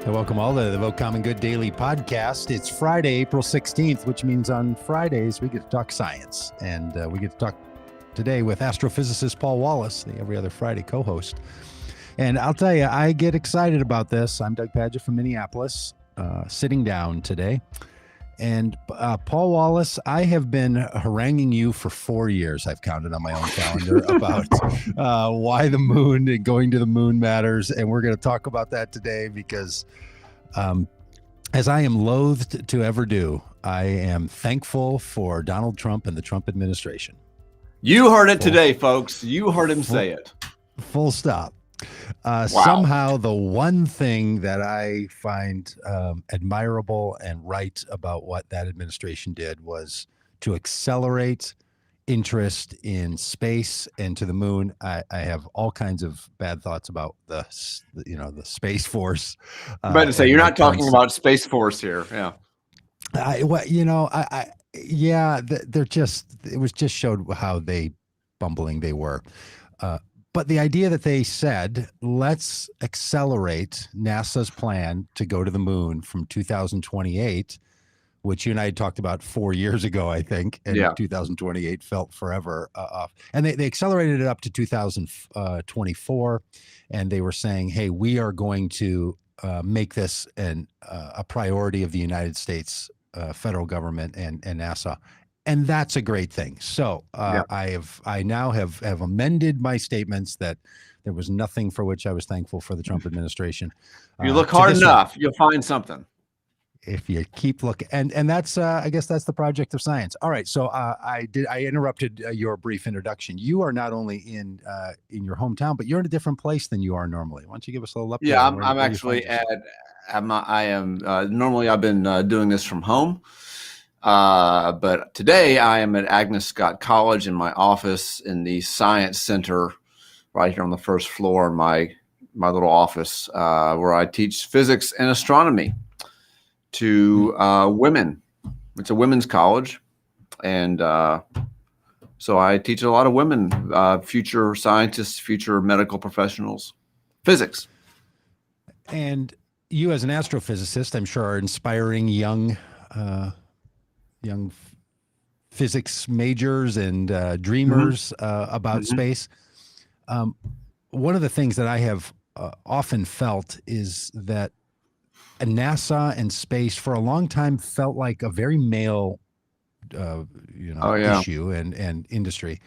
And welcome all to the Vote Common Good Daily Podcast. It's Friday, April 16th, which means on Fridays we get to talk science. And we get to talk today with astrophysicist Paul Wallace, the Every Other Friday co-host. And I'll tell you, I get excited about this. I'm Doug Pagitt from Minneapolis, sitting down today. And Paul Wallace, I have been haranguing you for 4 years. I've counted on my own calendar about why the moon and going to the moon matters. And we're going to talk about that today because as I am loath to ever do, I am thankful for Donald Trump and the Trump administration. You heard it today, folks. You heard him say it. Full stop. Wow. Somehow the one thing that I find admirable and right about what that administration did was to accelerate interest in space and to the moon. I have all kinds of bad thoughts about the Space Force. I'm about to say, you're not talking about Space Force here. Yeah. It was just showed how bumbling they were. But the idea that they said, let's accelerate NASA's plan to go to the moon from 2028, which you and I had talked about 4 years ago, I think, and 2028 felt forever off. And they accelerated it up to 2024, and they were saying, hey, we are going to make this a priority of the United States federal government and NASA. And that's a great thing. So I now have amended my statements that there was nothing for which I was thankful for the Trump administration. You look hard enough, you'll find something. If you keep looking, and that's I guess that's the project of science. All right. So I interrupted your brief introduction. You are not only in your hometown, but you're in a different place than you are normally. Why don't you give us a little update? Yeah, I'm actually normally I've been doing this from home. But today I am at Agnes Scott College in my office in the Science Center right here on the first floor in my little office where I teach physics and astronomy to women. It's a women's college. And so I teach a lot of women, future scientists, future medical professionals, physics. And you as an astrophysicist, I'm sure, are inspiring young physics majors and dreamers about space. One of the things that I have often felt is that NASA and space for a long time felt like a very male issue and industry,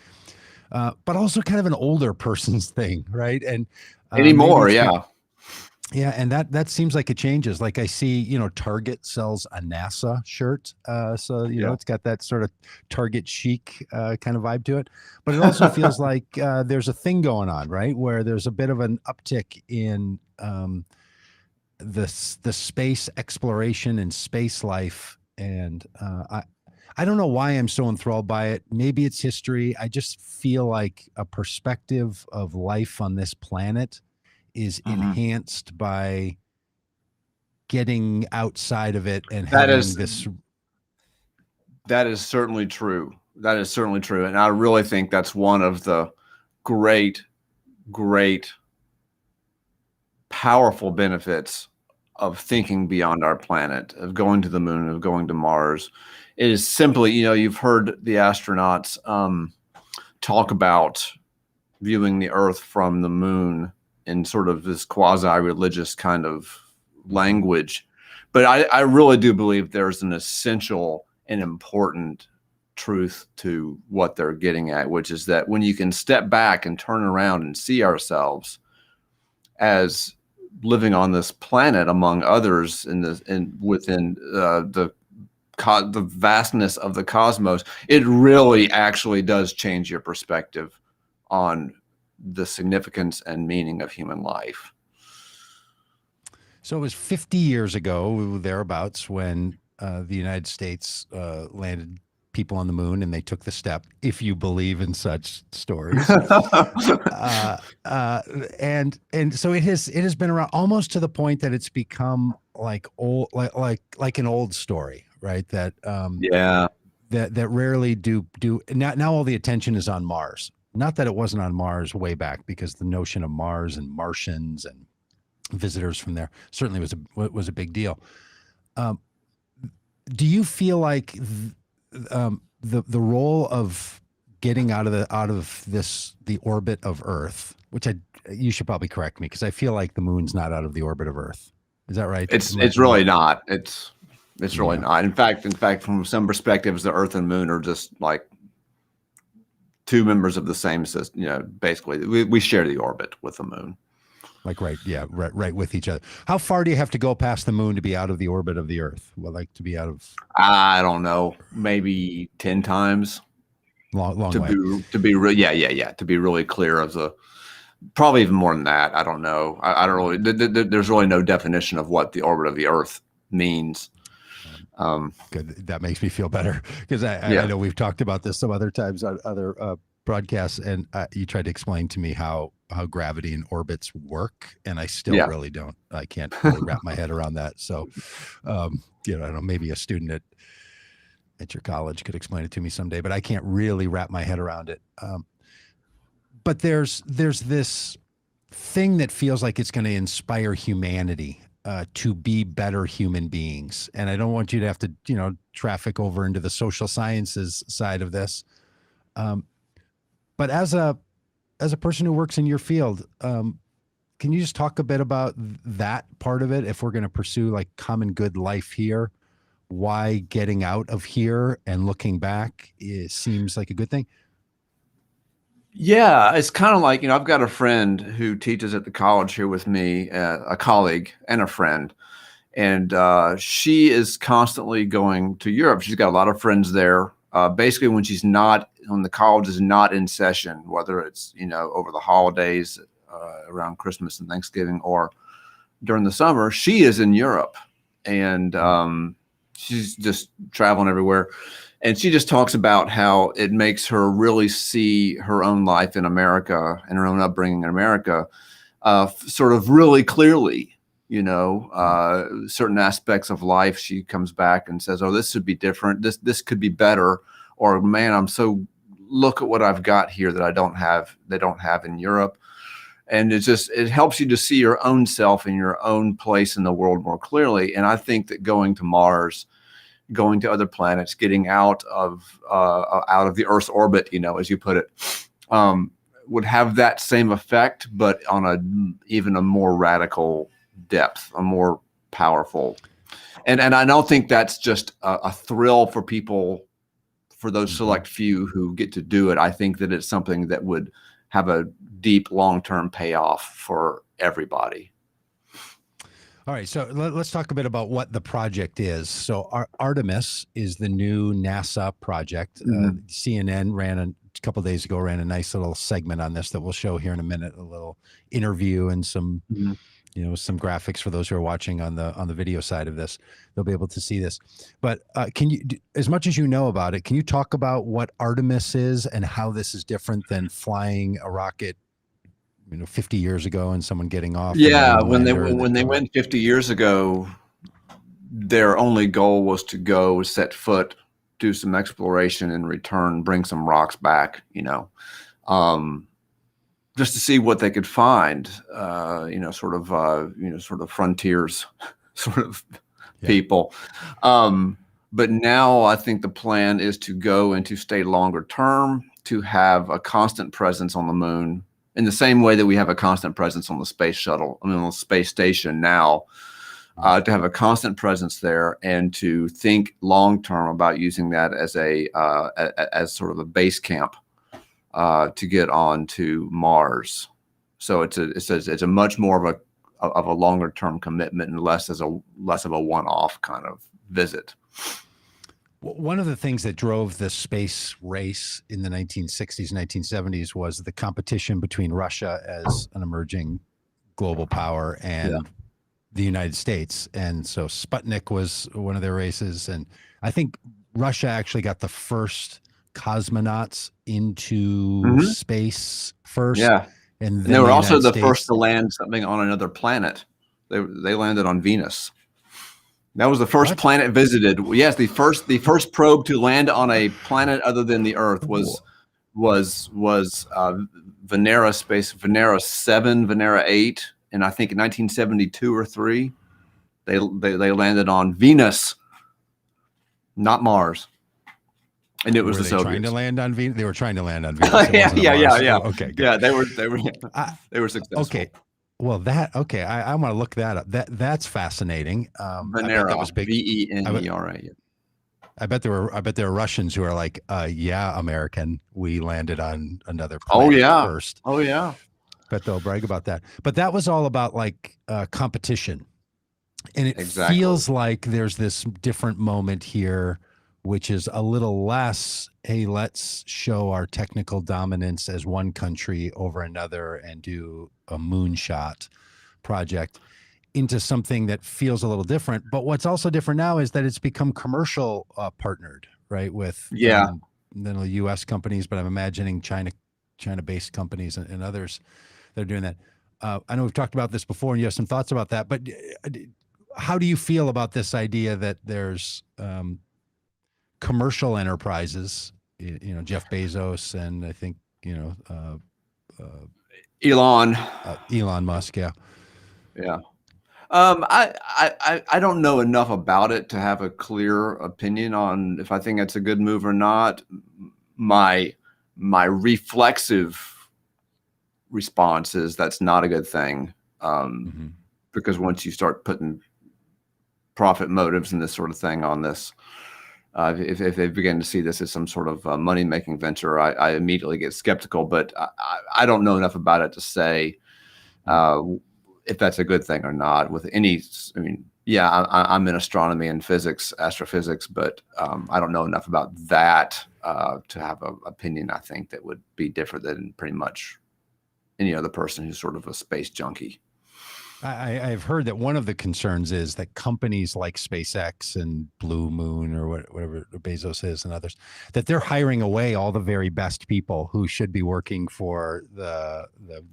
but also kind of an older person's thing, right? And anymore, Yeah, and that seems like it changes. Like I see, Target sells a NASA shirt. So, it's got that sort of Target chic kind of vibe to it. But it also feels like there's a thing going on, right? Where there's a bit of an uptick in the space exploration and space life. And I don't know why I'm so enthralled by it. Maybe it's history. I just feel like a perspective of life on this planet is enhanced by getting outside of it and having this. That is certainly true. That is certainly true. And I really think that's one of the great, powerful benefits of thinking beyond our planet, of going to the moon, of going to Mars. It is simply, you've heard the astronauts talk about viewing the Earth from the moon in sort of this quasi-religious kind of language. But I really do believe there's an essential and important truth to what they're getting at, which is that when you can step back and turn around and see ourselves as living on this planet among others within the vastness of the cosmos, it really actually does change your perspective on the significance and meaning of human life. So it was 50 years ago, thereabouts, when the United States landed people on the moon, and they took the step, if you believe in such stories. And so it has been around almost to the point that it's become like an old story, right? That that rarely do now all the attention is on Mars. Not that it wasn't on Mars way back, because the notion of Mars and Martians and visitors from there. Certainly was a big deal. Do you feel like the role of getting out of the orbit of Earth, which you should probably correct me, because I feel like the moon's not out of the orbit of Earth. Is that right? It's really not. It's really not. In fact, from some perspectives, the Earth and Moon are just like two members of the same system. You know, basically, we share the orbit with the Moon. Like right with each other. How far do you have to go past the moon to be out of the orbit of the Earth? Well, like to be out of? I don't know, maybe 10 times. Long way. To be really clear of the, probably even more than that. I don't know. I don't really. There's really no definition of what the orbit of the Earth means. Good. That makes me feel better, because I know we've talked about this some other times on other broadcasts, and you tried to explain to me how gravity and orbits work, and I still really don't. I can't really wrap my head around that. So, I don't know. Maybe a student at your college could explain it to me someday, but I can't really wrap my head around it. But there's this thing that feels like it's going to inspire humanity to be better human beings, and I don't want you to have to traffic over into the social sciences side of this. But as a person who works in your field, can you just talk a bit about that part of it? If we're going to pursue like common good life here, why getting out of here and looking back seems like a good thing? Yeah, it's kind of like, I've got a friend who teaches at the college here with me, a colleague and a friend, and she is constantly going to Europe. She's got a lot of friends there. Basically, when the college is not in session, whether it's, over the holidays, around Christmas and Thanksgiving, or during the summer, she is in Europe, and she's just traveling everywhere. And she just talks about how it makes her really see her own life in America and her own upbringing in America, sort of really clearly. Certain aspects of life, she comes back and says, "Oh, this should be different. This could be better." Or, "Man, look at what I've got here that they don't have in Europe." And it helps you to see your own self and your own place in the world more clearly. And I think that going to Mars, going to other planets, getting out of the Earth's orbit, as you put it, would have that same effect, but on even a more radical depth, a more powerful. And I don't think that's just a thrill for people, for those select few who get to do it. I think that it's something that would have a deep long-term payoff for everybody. All right, so let's talk a bit about what the project is. So Artemis is the new NASA project. CNN ran a couple of days ago, ran a nice little segment on this that we'll show here in a minute, a little interview and some, some graphics for those who are watching on the video side of this. They'll be able to see this. But can you, as much as you know about it, can you talk about what Artemis is and how this is different than flying a rocket 50 years ago and someone getting off? Yeah, when they went 50 years ago, their only goal was to go set foot, do some exploration, and return, bring some rocks back, just to see what they could find, sort of frontiers sort of people. But now I think the plan is to go and to stay longer term, to have a constant presence on the moon, in the same way that we have a constant presence on the space shuttle, on the space station now, to have a constant presence there, and to think long-term about using that as sort of a base camp to get on to Mars. So it's a much more of a longer-term commitment and less of a one-off kind of visit. One of the things that drove the space race in the 1960s, 1970s was the competition between Russia as an emerging global power and the United States. And so Sputnik was one of their races. And I think Russia actually got the first cosmonauts into space first. Yeah. And they were also the first to land something on another planet. They landed on Venus. That was the first planet visited. Yes, the first probe to land on a planet other than the Earth was Venera 7, Venera 8, and I think in 1972 or 3, they landed on Venus, not Mars. And it was Were the they trying to Soviets. land on Venus? They were trying to land on Venus. It Yeah, wasn't a yeah, Mars. yeah. Oh, okay, good. Yeah, they were successful. Okay. Well, I want to look that up. That's fascinating. I bet that Venera, was big. Venera. Yeah. I bet there were Russians who are like, yeah, American, we landed on another Oh planet yeah. first. Oh yeah. Bet they'll brag about that. But that was all about like competition. And it Exactly. feels like there's this different moment here, which is a little less, hey, let's show our technical dominance as one country over another and do a moonshot project, into something that feels a little different. But what's also different now is that it's become commercial partnered, right? With the U.S. companies, but I'm imagining China-based companies and others that are doing that. I know we've talked about this before, and you have some thoughts about that. But how do you feel about this idea that there's commercial enterprises? You know, Jeff Bezos, and I think Elon Musk. Yeah. Yeah. I don't know enough about it to have a clear opinion on if I think it's a good move or not. My reflexive response is that's not a good thing, because once you start putting profit motives and this sort of thing on this, if they begin to see this as some sort of money-making venture, I immediately get skeptical. But I don't know enough about it to say if that's a good thing or not. With any, I mean, yeah, I'm in astronomy and physics, astrophysics, but I don't know enough about that to have an opinion, I think, that would be different than pretty much any other person who's sort of a space junkie. I've heard that one of the concerns is that companies like SpaceX and Blue Moon or whatever Bezos is and others, that they're hiring away all the very best people who should be working for the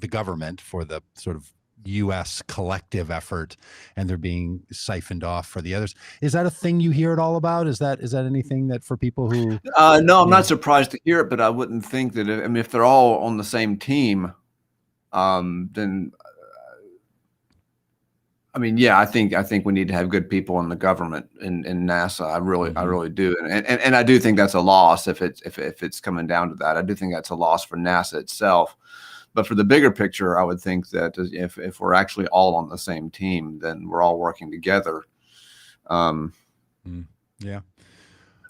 government, for the sort of U.S. collective effort, and they're being siphoned off for the others. Is that a thing you hear at all about? Is that anything that for people who? No, I'm not surprised to hear it, but I wouldn't think that. I mean, if they're all on the same team, then I mean, yeah, I think we need to have good people in the government in NASA. I really do, and I do think that's a loss if it's coming down to that. I do think that's a loss for NASA itself. But for the bigger picture, I would think that if we're actually all on the same team, then we're all working together. Yeah.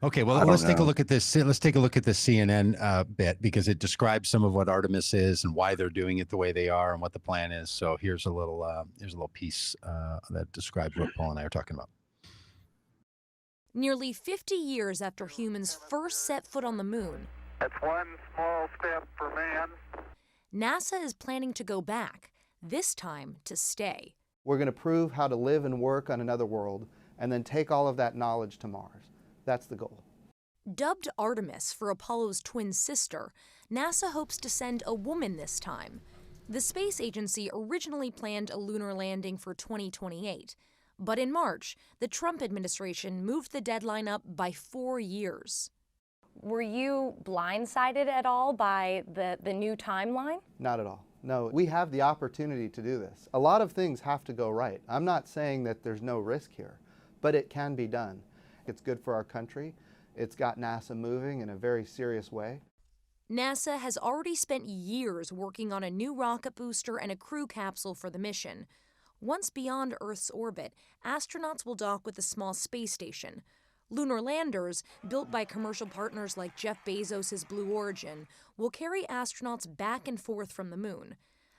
Okay. Well, let's take a look at this. Let's take a look at the CNN bit, because it describes some of what Artemis is and why they're doing it the way they are and what the plan is. So here's a little piece that describes what Paul and I are talking about. Nearly 50 years after humans first set foot on the moon, that's one small step for man. NASA is planning to go back, this time to stay. We're going to prove how to live and work on another world and then take all of that knowledge to Mars. That's the goal. Dubbed Artemis for Apollo's twin sister, NASA hopes to send a woman this time. The space agency originally planned a lunar landing for 2028, but in March, the Trump administration moved the deadline up by 4 years. Were you blindsided at all by the new timeline? Not at all. No, we have the opportunity to do this. A lot of things have to go right. I'm not saying that there's no risk here, but it can be done. It's good for our country. It's got NASA moving in a very serious way. NASA has already spent years working on a new rocket booster and a crew capsule for the mission. Once beyond Earth's orbit, astronauts will dock with a small space station. Lunar landers, built by commercial partners like Jeff Bezos' Blue Origin, will carry astronauts back and forth from the moon.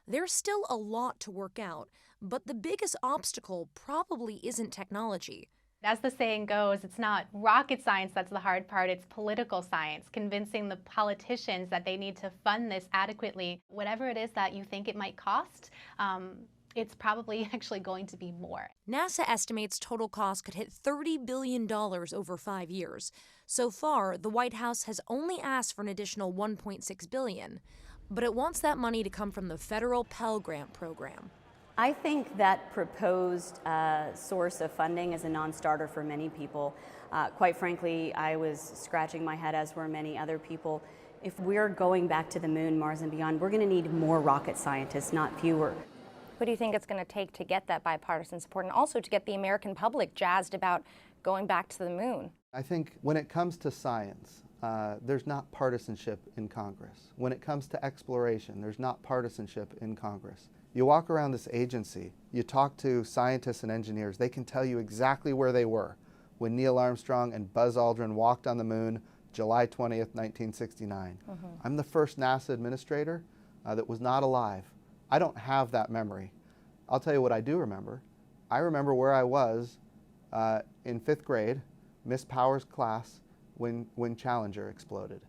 There's still a lot to work out, but the biggest obstacle probably isn't technology. As the saying goes, it's not rocket science that's the hard part, it's political science, convincing the politicians that they need to fund this adequately. Whatever it is that you think it might cost, it's probably actually going to be more. NASA estimates total cost could hit $30 billion over 5 years. So far, the White House has only asked for an additional $1.6 billion, but it wants that money to come from the federal Pell Grant program. I think that proposed source of funding is a non-starter for many people. Quite frankly, I was scratching my head, as were many other people. If we're going back to the moon, Mars, and beyond, we're going to need more rocket scientists, not fewer. What do you think it's going to take to get that bipartisan support, and also to get the American public jazzed about going back to the moon? I think when it comes to science, there's not partisanship in Congress. When it comes to exploration, there's not partisanship in Congress. You walk around this agency, you talk to scientists and engineers, they can tell you exactly where they were when Neil Armstrong and Buzz Aldrin walked on the moon July 20th, 1969. I'm the first NASA administrator that was not alive. I don't have that memory. I'll tell you what I do remember. I remember where I was in 5th grade, Miss Powers' class, when Challenger exploded.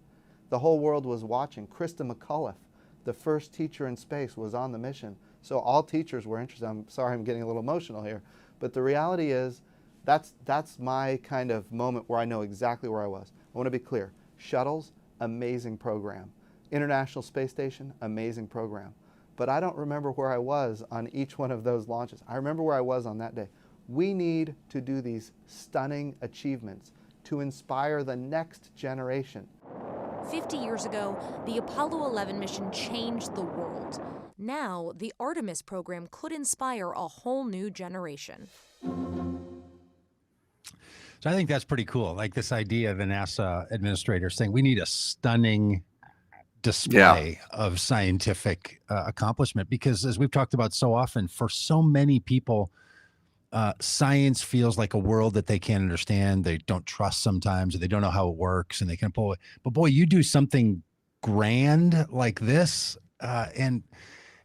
The whole world was watching. Krista McAuliffe, the first teacher in space, was on the mission. So all teachers were interested. I'm sorry I'm getting a little emotional here, but the reality is that's my kind of moment where I know exactly where I was. I want to be clear. Shuttles, amazing program. International Space Station, amazing program. But I don't remember where I was on each one of those launches. I remember where I was on that day. We need to do these stunning achievements to inspire the next generation. 50 years ago, the Apollo 11 mission changed the world. Now, the Artemis program could inspire a whole new generation. So I think that's pretty cool. Like this idea of the NASA administrator saying we need a stunning display of scientific accomplishment, because as we've talked about so often, for so many people, science feels like a world that they can't understand. They don't trust sometimes, or they don't know how it works, and they can pull it. But boy, you do something grand like this, and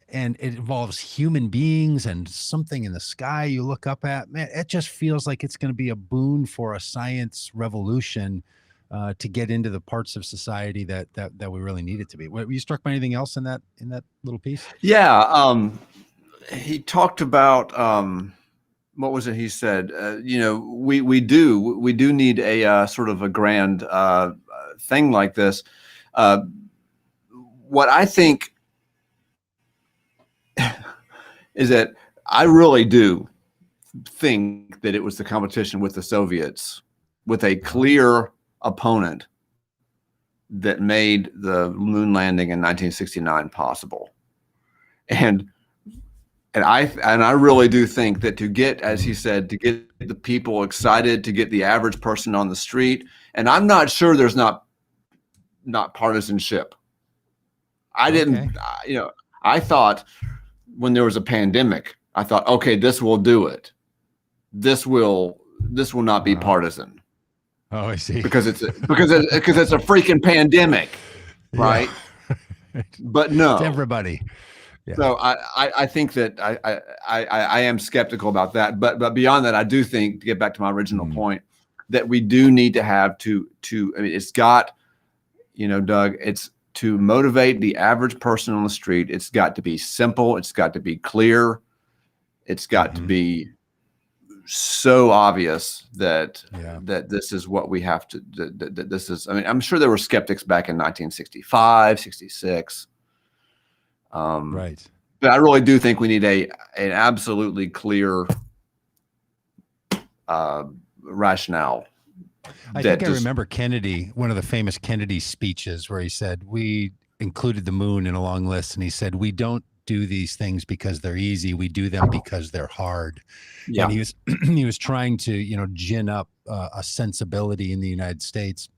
it involves human beings and something in the sky you look up at. Man, it just feels like it's going to be a boon for a science revolution to get into the parts of society that we really need it to be. Were you struck by anything else in that little piece? Yeah, he talked about what was it he said? We do need a sort of a grand thing like this. What I think is that I really do think that it was the competition with the Soviets, with a clear opponent, that made the moon landing in 1969 possible. And I really do think that to get, as he said, to get the people excited, to get the average person on the street, and I'm not sure there's not partisanship. I didn't, I thought when there was a pandemic, I thought, okay, this will do it. This will not be partisan. Oh, I see. Because it's a freaking pandemic, right? Yeah. But no, it's everybody. Yeah. So I think that I am skeptical about that. But beyond that, I do think, to get back to my original point, that we do need to have to I mean, it's got, Doug, it's to motivate the average person on the street. It's got to be simple. It's got to be clear. It's got to be so obvious that this is what we have to, that this is, I mean, I'm sure there were skeptics back in 1965, 66. Right. But I really do think we need an absolutely clear rationale. I think I remember Kennedy, one of the famous Kennedy speeches, where he said, we included the moon in a long list, and he said, we don't do these things because they're easy. We do them because they're hard. Yeah. And he was trying to, gin up a sensibility in the United States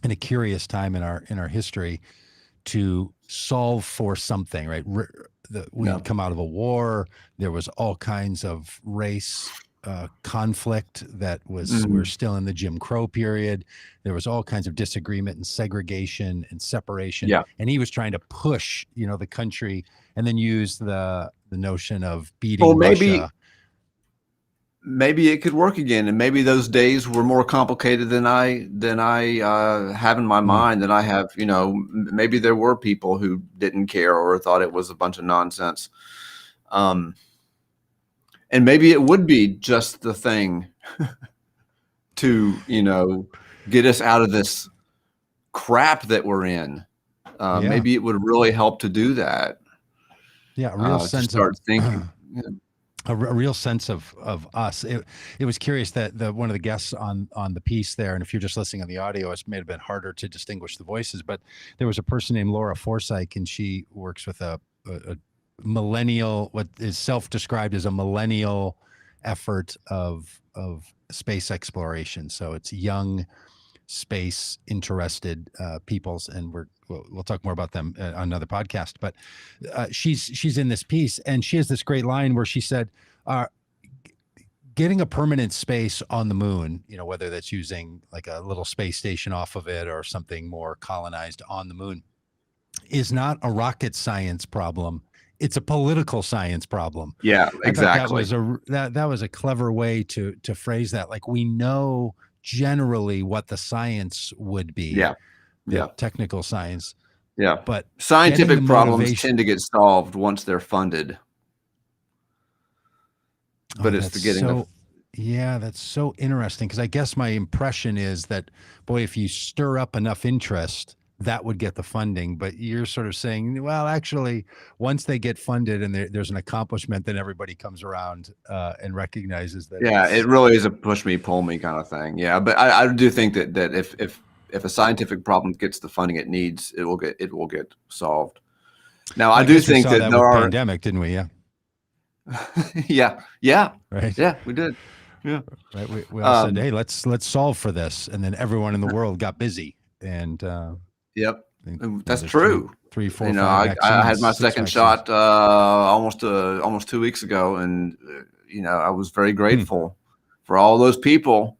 in a curious time in our history to solve for something, right? We'd come out of a war. There was all kinds of race conflict that was, we're still in the Jim Crow period. There was all kinds of disagreement and segregation and separation. Yeah. And he was trying to push, the country, and then use the notion of beating Russia. Maybe it could work again, and maybe those days were more complicated than I have in my mind. Than I have, maybe there were people who didn't care or thought it was a bunch of nonsense. And maybe it would be just the thing to, get us out of this crap that we're in. Maybe it would really help to do that. Yeah, a real sense to start thinking. A real sense of us. It was curious that one of the guests on the piece there, and if you're just listening on the audio, it may have been harder to distinguish the voices, but there was a person named Laura Forsythe, and she works with a millennial, what is self-described as a millennial effort of space exploration. So it's young, space interested peoples, and we'll talk more about them on another podcast. But she's in this piece, and she has this great line where she said, getting a permanent space on the moon, you know, whether that's using like a little space station off of it or something more colonized on the moon, is not a rocket science problem. It's a political science problem. Yeah, exactly. That was a clever way to phrase that. Like, we know generally what the science would be. Yeah. The technical science. Yeah. But scientific problems tend to get solved once they're funded. But it's the getting yeah, that's so interesting, because I guess my impression is that, boy, if you stir up enough interest, that would get the funding. But you're sort of saying, well, actually, once they get funded and there's an accomplishment, then everybody comes around and recognizes that. Yeah, it really is a push me, pull me kind of thing. Yeah, but I do think that if a scientific problem gets the funding it needs, it will get solved. Now, I do think that there are pandemic, didn't we? Yeah. Yeah. Right. Yeah, we did. Yeah. Right. We all said, hey, let's solve for this, and then everyone in the world got busy. And yep, that's true. Three, 4, you know, 5 vaccines, I had my second vaccines. shot almost 2 weeks ago, and you know, I was very grateful for all those people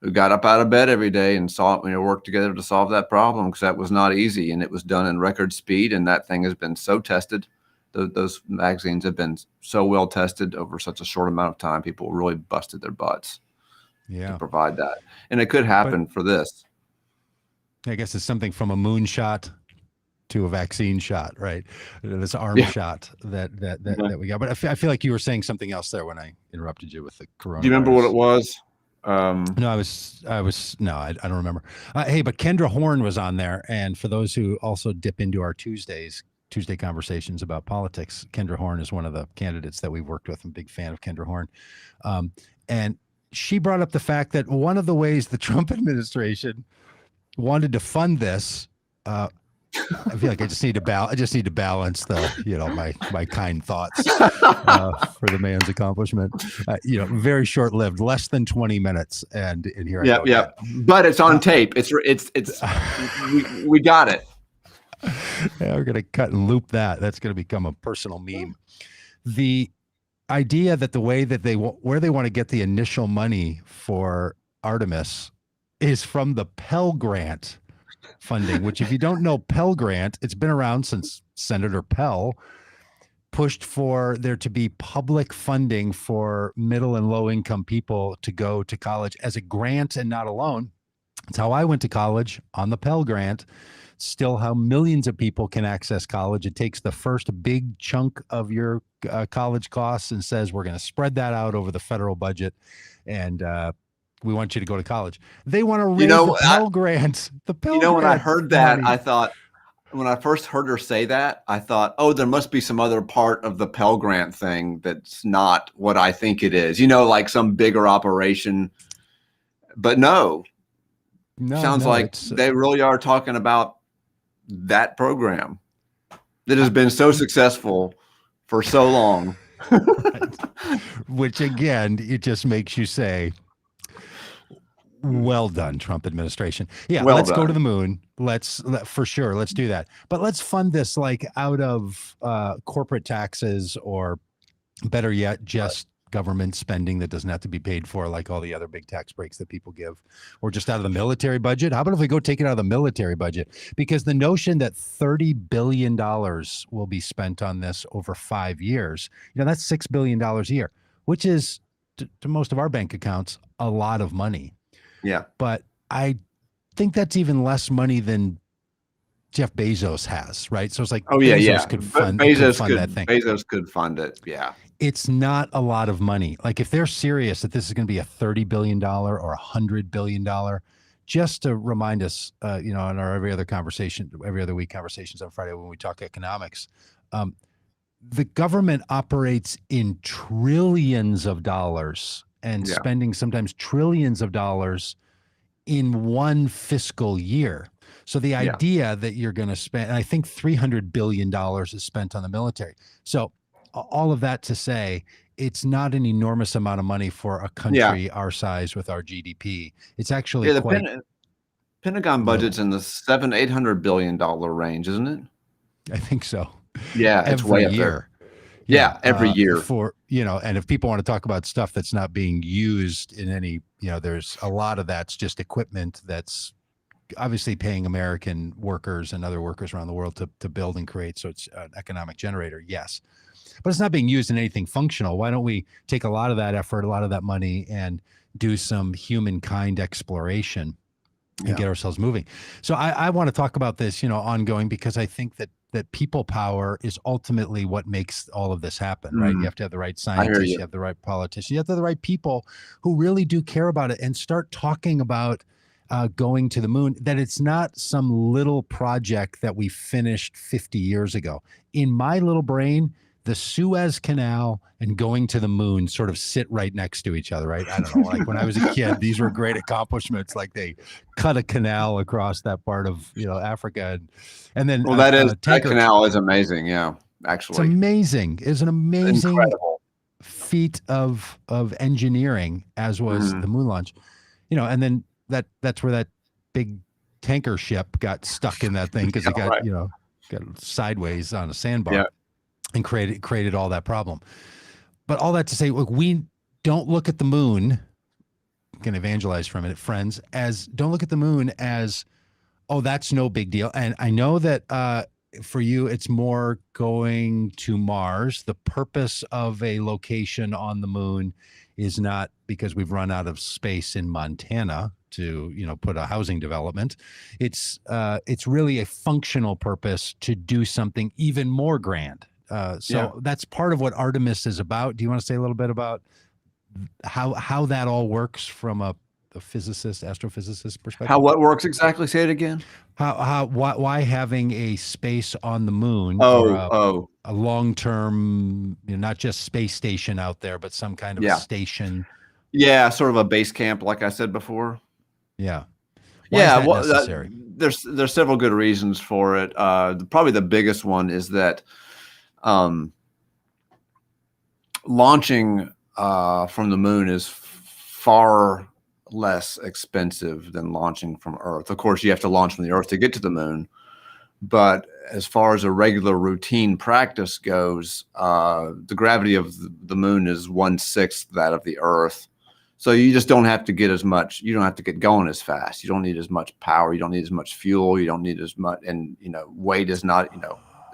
who got up out of bed every day and worked together to solve that problem, because that was not easy, and it was done in record speed, and that thing has been so tested. Those vaccines have been so well tested over such a short amount of time. People really busted their butts to provide that, and it could happen for this. I guess it's something from a moon shot to a vaccine shot, right? This arm shot that we got. But I feel like you were saying something else there when I interrupted you with the coronavirus. Do you remember what it was? No, I don't remember. Hey, but Kendra Horn was on there. And for those who also dip into our Tuesday conversations about politics, Kendra Horn is one of the candidates that we've worked with. I'm a big fan of Kendra Horn. And she brought up the fact that one of the ways the Trump administration wanted to fund this, I feel like I just need to balance the, my kind thoughts for the man's accomplishment. Very short-lived, less than 20 minutes, and here I go. Yeah. But it's on tape. It's we got it. Yeah, we're gonna cut and loop that. That's gonna become a personal meme. The idea that the way that where they want to get the initial money for Artemis is from the Pell Grant funding, which, if you don't know Pell Grant, it's been around since Senator Pell pushed for there to be public funding for middle and low income people to go to college as a grant and not a loan. It's how I went to college, on the Pell Grant. Still how millions of people can access college. It takes the first big chunk of your college costs and says, we're going to spread that out over the federal budget, and we want you to go to college. They want to raise the Pell Grant. The Pell Grant. When I heard that, I thought, when I first heard her say that, I thought, oh, there must be some other part of the Pell Grant thing that's not what I think it is. Like some bigger operation. But no. Sounds like they really are talking about that program that has been so successful for so long. Which, again, it just makes you say, well done, Trump administration. Yeah, let's go to the moon. Let's do that. But let's fund this like out of corporate taxes, or better yet, just government spending that doesn't have to be paid for, like all the other big tax breaks that people give, or just out of the military budget. How about if we go take it out of the military budget? Because the notion that $30 billion will be spent on this over 5 years, that's $6 billion a year, which is to most of our bank accounts, a lot of money. Yeah. But I think that's even less money than Jeff Bezos has, right? So it's like, Bezos could fund that thing. Bezos could fund it. Yeah. It's not a lot of money. Like, if they're serious that this is going to be a $30 billion or $100 billion, just to remind us, on our every other week conversations on Friday when we talk economics, the government operates in trillions of dollars and spending sometimes trillions of dollars in one fiscal year. So the Yeah. idea that you're going to spend, and I think $300 billion is spent on the military. So all of that to say, it's not an enormous amount of money for a country our size with our GDP. It's actually Yeah, the quite Pentagon budget's in the $700-800 billion range, isn't it? I think so. Yeah, it's Every way up year. there. Yeah, every year. For, and if people want to talk about stuff that's not being used in any, there's a lot of that's just equipment that's obviously paying American workers and other workers around the world to build and create. So it's an economic generator. Yes. But it's not being used in anything functional. Why don't we take a lot of that effort, a lot of that money, and do some humankind exploration and get ourselves moving? So I want to talk about this, ongoing, because I think that people power is ultimately what makes all of this happen, right? You have to have the right scientists, you have the right politicians, you have to have the right people who really do care about it and start talking about going to the moon, that it's not some little project that we finished 50 years ago. In my little brain, the Suez Canal and going to the moon sort of sit right next to each other, right? I don't know. Like when I was a kid, these were great accomplishments. Like they cut a canal across that part of Africa, and then that canal is amazing. Yeah, actually, it's amazing. It's an amazing incredible feat of engineering, as was the moon launch. And then that's where that big tanker ship got stuck in that thing because it got got sideways on a sandbar. Yeah. And created all that problem. But all that to say, look, we don't look at the moon, can evangelize for a minute, friends, don't look at the moon as, oh, that's no big deal. And I know that for you, it's more going to Mars. The purpose of a location on the moon is not because we've run out of space in Montana to, put a housing development. It's really a functional purpose to do something even more grand. That's part of what Artemis is about. Do you want to say a little bit about how that all works from a physicist, astrophysicist perspective? How what works exactly? Say it again. Why having a space on the moon or a long-term, not just space station out there, but some kind of a station. Yeah, sort of a base camp, like I said before. Yeah. Why is that necessary? There's several good reasons for it. Probably the biggest one is that launching from the moon is far less expensive than launching from Earth. Of course, you have to launch from the Earth to get to the moon. But as far as a regular routine practice goes, the gravity of the moon is 1/6 that of the Earth. So you just don't have to get as much. You don't have to get going as fast. You don't need as much power. You don't need as much fuel. You don't need as much. And, weight is not,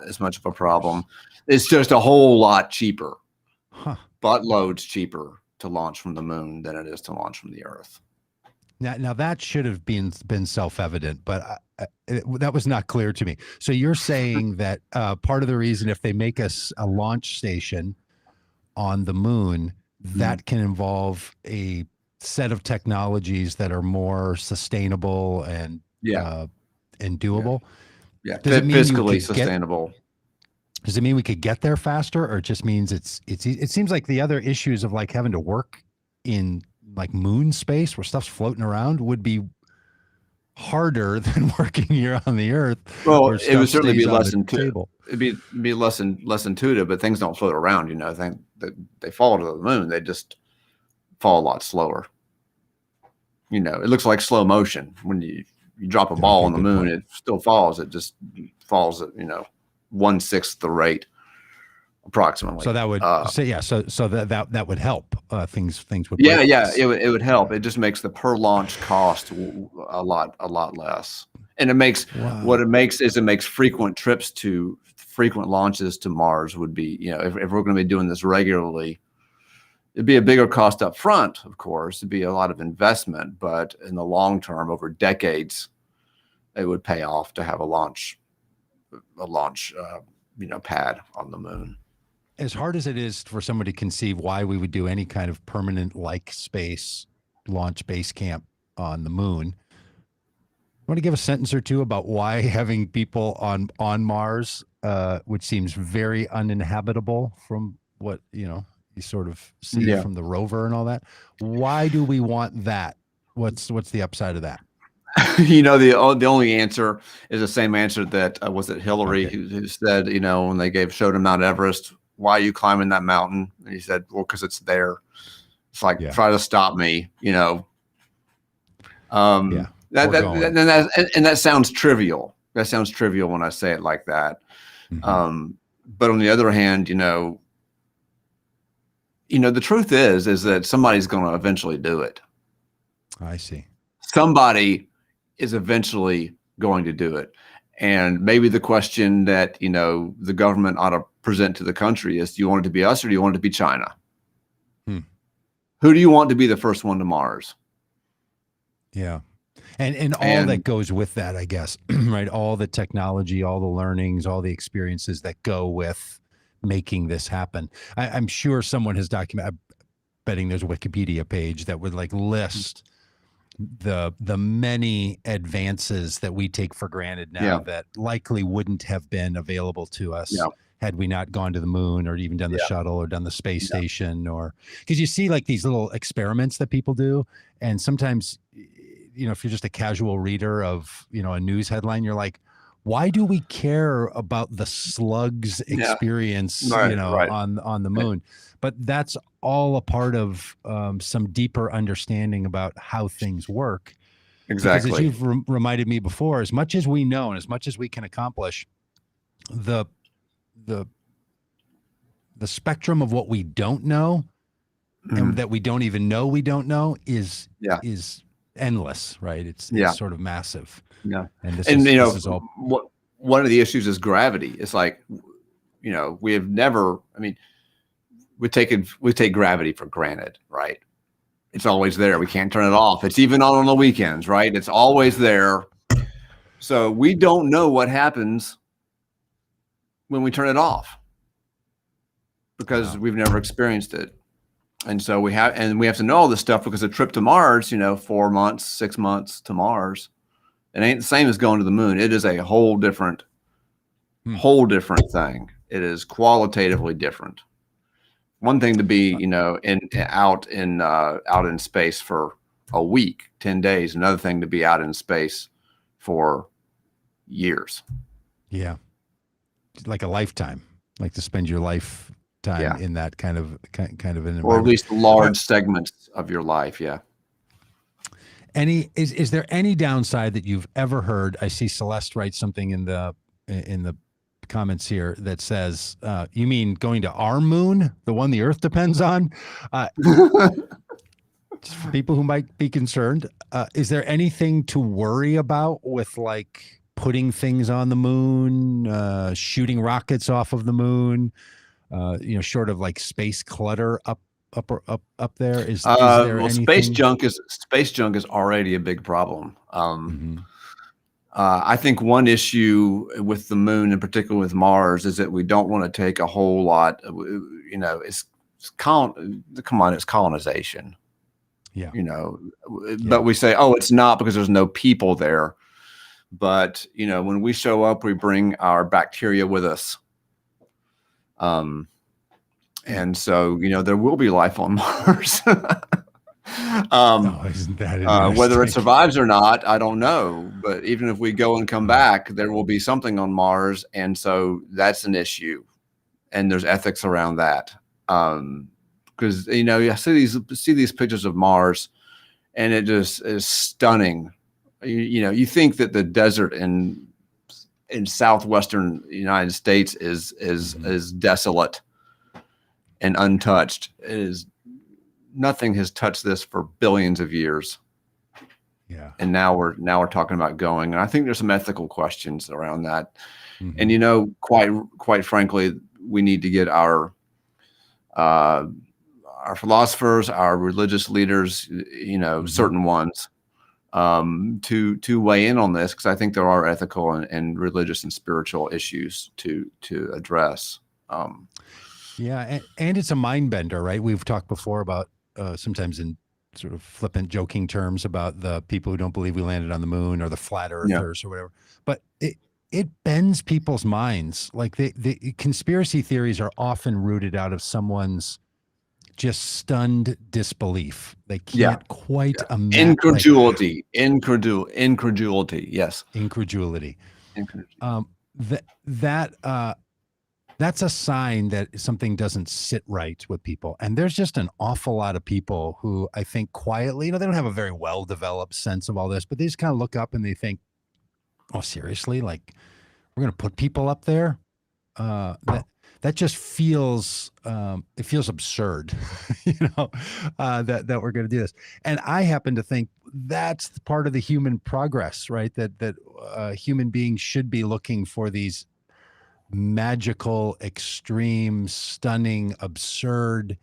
as much of a problem. It's just a whole lot cheaper, buttloads cheaper to launch from the moon than it is to launch from the Earth. Now that should have been self-evident, but that was not clear to me. So you're saying that part of the reason, if they make us a launch station on the moon, that can involve a set of technologies that are more sustainable and doable. Yeah, Does it mean fiscally sustainable. Does it mean we could get there faster, or it just means it seems like the other issues of like having to work in like moon space where stuff's floating around would be harder than working here on the Earth. Well, it would certainly be less intuitive. It'd be less intuitive, but things don't float around. I think that they fall to the moon. They just fall a lot slower. It looks like slow motion when you drop a ball on the moon. It still falls. It just falls at 1/6 the rate, approximately. So that would so that would help. Things would. It would help. It just makes the per launch cost a lot less. And it makes it makes frequent launches to Mars would be, if we're going to be doing this regularly, it'd be a bigger cost up front, of course. It'd be a lot of investment, but in the long term, over decades, it would pay off to have a launch pad on the moon. As hard as it is for somebody to conceive why we would do any kind of permanent space launch base camp on the moon, want to give a sentence or two about why having people on Mars, which seems very uninhabitable from what you sort of see from the rover and all that. Why do we want that? What's the upside of that? the only answer is the same answer that was it Hillary Okay. who said, when they showed him Mount Everest, why are you climbing that mountain? And he said, well, because it's there. It's like, Yeah. try to stop me, Yeah. That, We're going. and that sounds trivial. That sounds trivial when I say it like that. Mhm. But on the other hand, the truth is that somebody's going to eventually do it. I see. Somebody is eventually going to do it. And maybe the question that, the government ought to present to the country is, do you want it to be us or do you want it to be China? Who do you want to be the first one to Mars? Yeah. And all that goes with that, I guess, right? All the technology, all the learnings, all the experiences that go with making this happen. I'm sure someone has documented, I'm betting there's a Wikipedia page that would like list the many advances that we take for granted now that likely wouldn't have been available to us had we not gone to the moon or even done the shuttle or done the space station, or because you see like these little experiments that people do. And sometimes, if you're just a casual reader of, a news headline, you're like, why do we care about the slugs experience, Right. on the moon? But that's all a part of some deeper understanding about how things work. Exactly. Because as you've reminded me before, as much as we know and as much as we can accomplish, the spectrum of what we don't know and that we don't even know we don't know is endless, right? It's sort of massive. Yeah. And this And is all one of the issues is gravity. It's like, we have never, we take gravity for granted, right? It's always there. We can't turn it off. It's even on the weekends, right? It's always there. So we don't know what happens when we turn it off because we've never experienced it. And so we have to know all this stuff because a trip to Mars, 4 months, 6 months to Mars, it ain't the same as going to the moon. It is a whole different thing. It is qualitatively different. One thing to be, out in space for a week, 10 days. Another thing to be out in space for years. Yeah. Like a lifetime, like to spend your lifetime in that kind of an environment. Or at least large segments of your life. Yeah. Is there any downside that you've ever heard? I see Celeste write something in the comments here that says, you mean going to our moon, the one the Earth depends on? Just for people who might be concerned, is there anything to worry about with like putting things on the moon, shooting rockets off of the moon, short of like space clutter up there? Is there anything? Space junk is already a big problem. I think one issue with the moon, in particular with Mars, is that we don't want to take a whole lot. It's colonization. Yeah. But we say, oh, it's not because there's no people there. But when we show up, we bring our bacteria with us. And so there will be life on Mars. Isn't that whether it survives or not, I don't know. But even if we go and come back, there will be something on Mars, and so that's an issue. And there's ethics around that, because I see these pictures of Mars, and it just is stunning. You think that the desert in southwestern United States is desolate and untouched. It is. Nothing has touched this for billions of years. Yeah. And now we're talking about going. And I think there's some ethical questions around that. And quite frankly, we need to get our philosophers, our religious leaders, certain ones, to weigh in on this, because I think there are ethical and religious and spiritual issues to address. Yeah, and it's a mind bender, right? We've talked before about sometimes in sort of flippant, joking terms about the people who don't believe we landed on the moon or the flat earthers or whatever. But it bends people's minds. Like the conspiracy theories are often rooted out of someone's just stunned disbelief. They Yeah. can't quite imagine. Incredulity. Yes. Incredulity. Incredulity. That's a sign that something doesn't sit right with people. And there's just an awful lot of people who I think quietly, they don't have a very well developed sense of all this, but they just kind of look up and they think, oh, seriously? Like, we're going to put people up there? That just feels, it feels absurd, that we're going to do this. And I happen to think that's part of the human progress, right? That human beings should be looking for these magical, extreme, stunning, absurd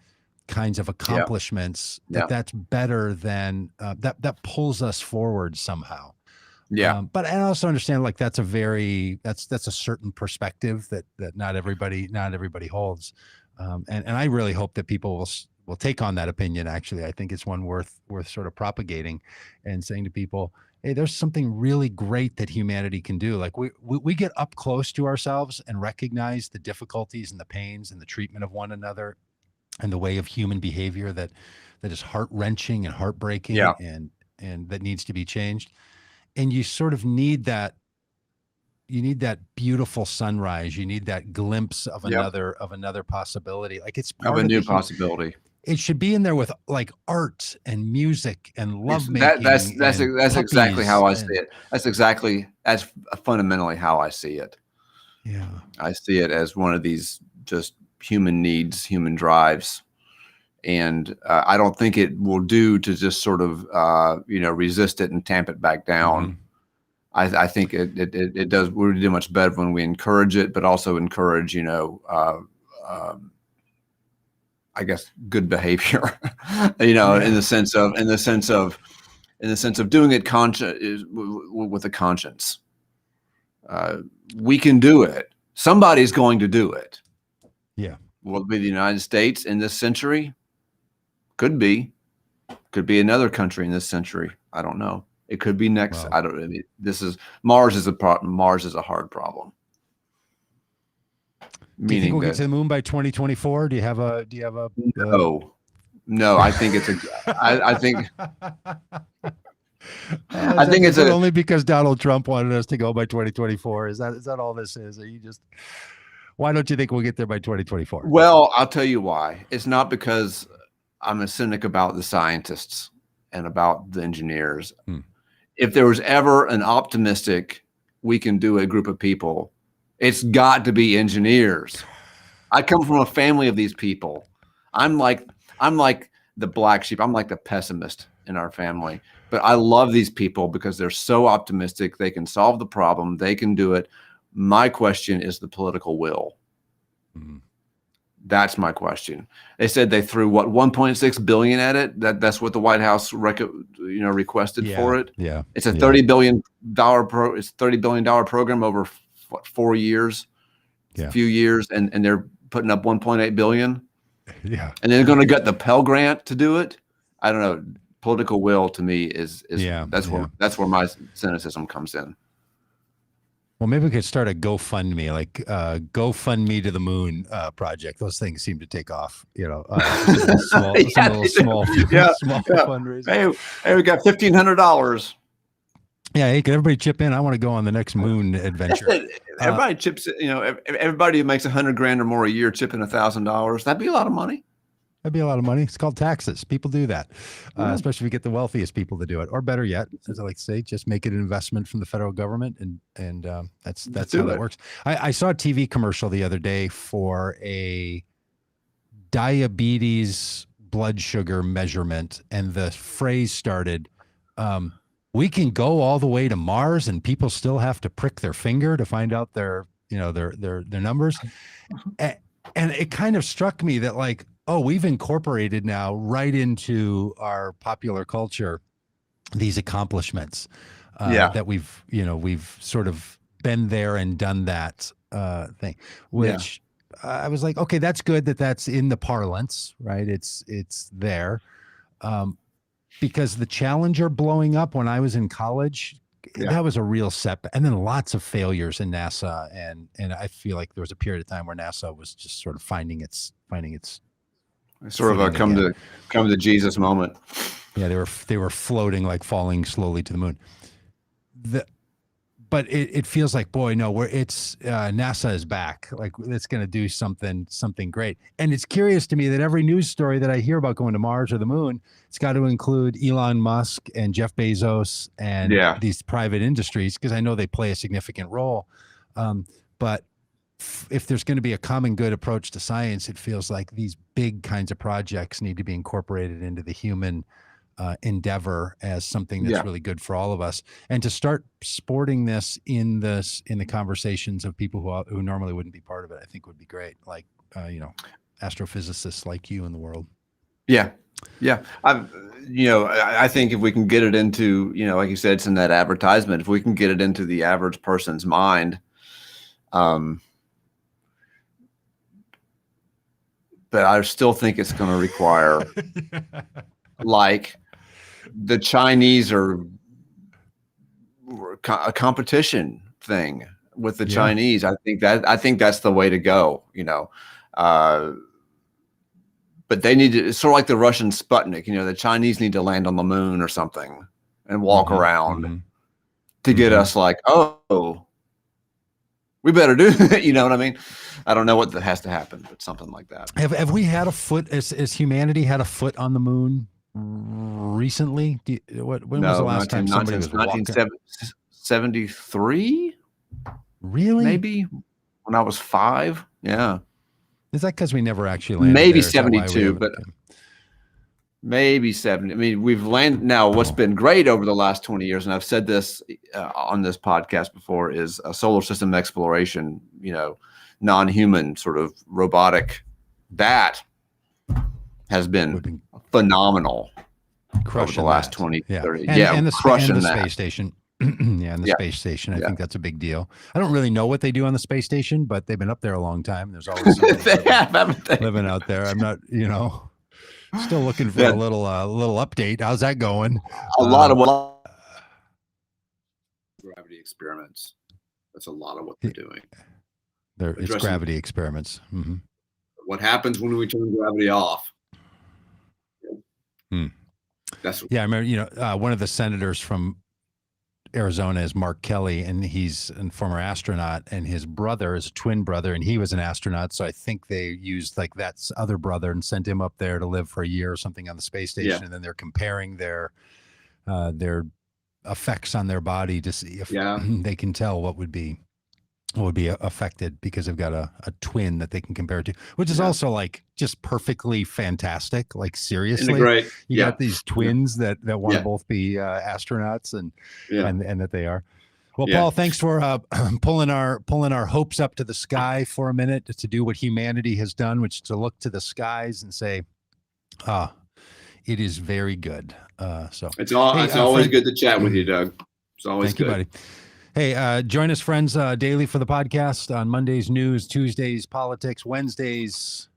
kinds of accomplishments. That's better than that pulls us forward somehow. Yeah. But I also understand like that's a certain perspective that not everybody holds. And I really hope that people will take on that opinion. Actually, I think it's one worth sort of propagating and saying to people, hey, there's something really great that humanity can do. Like we get up close to ourselves and recognize the difficulties and the pains and the treatment of one another and the way of human behavior that is heart-wrenching and heartbreaking and that needs to be changed. And you sort of need that. You need that beautiful sunrise. You need that glimpse of another possibility. Like it's part of a new possibility. It should be in there with like art and music and lovemaking. That's exactly how I see it. That's fundamentally how I see it. Yeah, I see it as one of these just human needs, human drives, and I don't think it will do to just sort of resist it and tamp it back down. Mm-hmm. I think it does. We do much better when we encourage it, but also encourage I guess good behavior, in the sense of doing it with a conscience. We can do it. Somebody's going to do it. Yeah. Will it be the United States in this century? Could be another country in this century. I don't know. It could be next. Wow. I don't. I mean, Mars is a problem. Mars is a hard problem. Do you think we'll get to the moon by 2024? Do you have a? No. I think it's I think. I think it's only because Donald Trump wanted us to go by 2024. Is that all this is? Are you just? Why don't you think we'll get there by 2024? Well, I'll tell you why. It's not because I'm a cynic about the scientists and about the engineers. If there was ever an optimistic, we can do a group of people, it's got to be engineers. I come from a family of these people. I'm like the black sheep. I'm like the pessimist in our family. But I love these people because they're so optimistic. They can solve the problem. They can do it. My question is the political will. Mm-hmm. That's my question. They said they threw what 1.6 billion at it. That's what the White House requested for it. Yeah, it's a $30 billion $30 billion program over 4 years, a few years, and they're putting up 1.8 billion. Yeah, and they're going to get the Pell Grant to do it. I don't know. Political will to me is that's where my cynicism comes in. Well, maybe we could start a GoFundMe, like GoFundMe to the Moon project. Those things seem to take off, small fundraisers. Hey, we got $1,500. Yeah, hey, can everybody chip in? I want to go on the next moon adventure. Everybody chips. Everybody who makes $100,000 or more a year chipping $1,000. That'd be a lot of money. That'd be a lot of money. It's called taxes. People do that, especially if you get the wealthiest people to do it. Or better yet, as I like to say, just make it an investment from the federal government, and that's how that works. I saw a TV commercial the other day for a diabetes blood sugar measurement, and the phrase started, "We can go all the way to Mars, and people still have to prick their finger to find out their numbers," and it kind of struck me that like, oh, we've incorporated now right into our popular culture these accomplishments that we've sort of been there and done that thing, which I was like, okay, that's good that's in the parlance, right? It's there because the Challenger blowing up when I was in college, that was a real setback. And then lots of failures in NASA, and I feel like there was a period of time where NASA was just sort of finding its Sort of a floating come to Jesus moment. Yeah, they were floating, like falling slowly to the moon. But it feels like, boy, no, NASA is back. Like, it's going to do something great. And it's curious to me that every news story that I hear about going to Mars or the moon, it's got to include Elon Musk and Jeff Bezos and these private industries, because I know they play a significant role. But if there's going to be a common good approach to science, it feels like these big kinds of projects need to be incorporated into the human endeavor as something that's really good for all of us, and to start sporting this in the conversations of people who normally wouldn't be part of it, I think would be great. Like, astrophysicists like you in the world. Yeah. I think if we can get it into, like you said, it's in that advertisement. If we can get it into the average person's mind, but I still think it's going to require like the Chinese are a competition thing with the Chinese. I think that's the way to go, but they need to, it's sort of like the Russian Sputnik, the Chinese need to land on the moon or something and walk around to get us like, oh, we better do that. You know what I mean? I don't know what that has to happen, but something like that. Have we had a foot, as humanity had a foot on the moon recently? When was the last time somebody was walking? 1973? Really? Maybe when I was 5. Yeah. Is that because we never actually landed? Maybe there? 72, but maybe 70. I mean, we've landed now. What's been great over the last 20 years, and I've said this on this podcast before, is a solar system exploration, non-human sort of robotic, that has been phenomenal over the last 20, 30. And the crushing space station. Space station. I think that's a big deal. I don't really know what they do on the space station, but they've been up there a long time. There's always somebody living out there. I'm not, still looking for a little update. How's that going? A lot of gravity experiments. That's a lot of what they're doing. It's gravity experiments. Mm-hmm. What happens when we turn gravity off? That's I remember. One of the senators from Arizona is Mark Kelly, and he's a former astronaut, and his brother is a twin brother, and he was an astronaut. So I think they used like that other brother and sent him up there to live for a year or something on the space station. And then they're comparing their effects on their body to see if they can tell what would be affected, because they've got a twin that they can compare it to, which is also like just perfectly fantastic. Like, seriously, you got these twins that want to both be astronauts and that they are. Well, Paul, thanks for pulling our hopes up to the sky for a minute to do what humanity has done, which is to look to the skies and say, it is very good. So it's always good to chat with you, Doug. It's always good. Thank you, buddy. Hey, join us, friends, daily for the podcast. On Mondays, news. Tuesdays, politics. Wednesdays,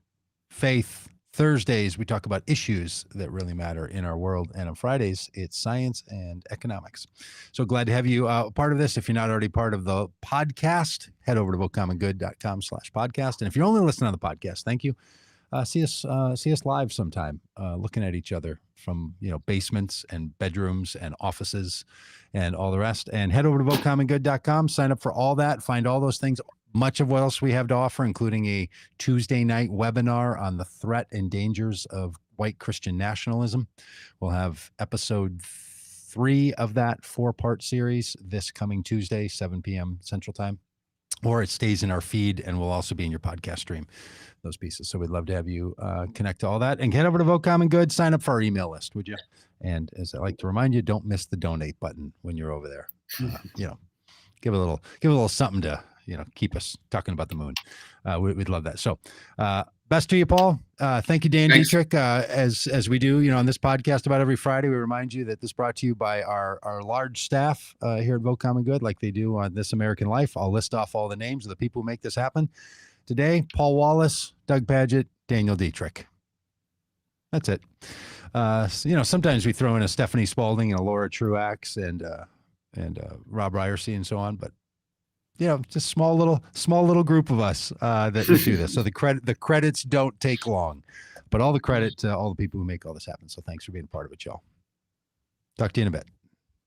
faith. Thursdays, we talk about issues that really matter in our world. And on Fridays, it's science and economics. So glad to have you part of this. If you're not already part of the podcast, head over to vocommongood.com/podcast. And if you're only listening on the podcast, thank you. See us live sometime, looking at each other from basements and bedrooms and offices and all the rest. And head over to vocommongood.com, sign up for all that, find all those things, much of what else we have to offer, including a Tuesday night webinar on the threat and dangers of white Christian nationalism. We'll have episode 3 of that 4-part series this coming Tuesday, 7 p.m. Central Time, or it stays in our feed and will also be in your podcast stream, those pieces. So we'd love to have you connect to all that, and head over to Vote Common Good, sign up for our email list, would you? And as I like to remind you, don't miss the donate button when you're over there. Give a little something to, keep us talking about the moon. We'd love that. So best to you, Paul. Thank you, Dan Dietrich. As we do, on this podcast about every Friday, we remind you that this is brought to you by our large staff here at Vote Common Good, like they do on This American Life. I'll list off all the names of the people who make this happen today: Paul Wallace, Doug Pagitt, Daniel Dietrich. That's it. Sometimes we throw in a Stephanie Spaulding and a Laura Truax and Rob Ryerson and so on, but just small little group of us that do this. So the credits don't take long. But all the credit to all the people who make all this happen. So thanks for being a part of it, y'all. Talk to you in a bit.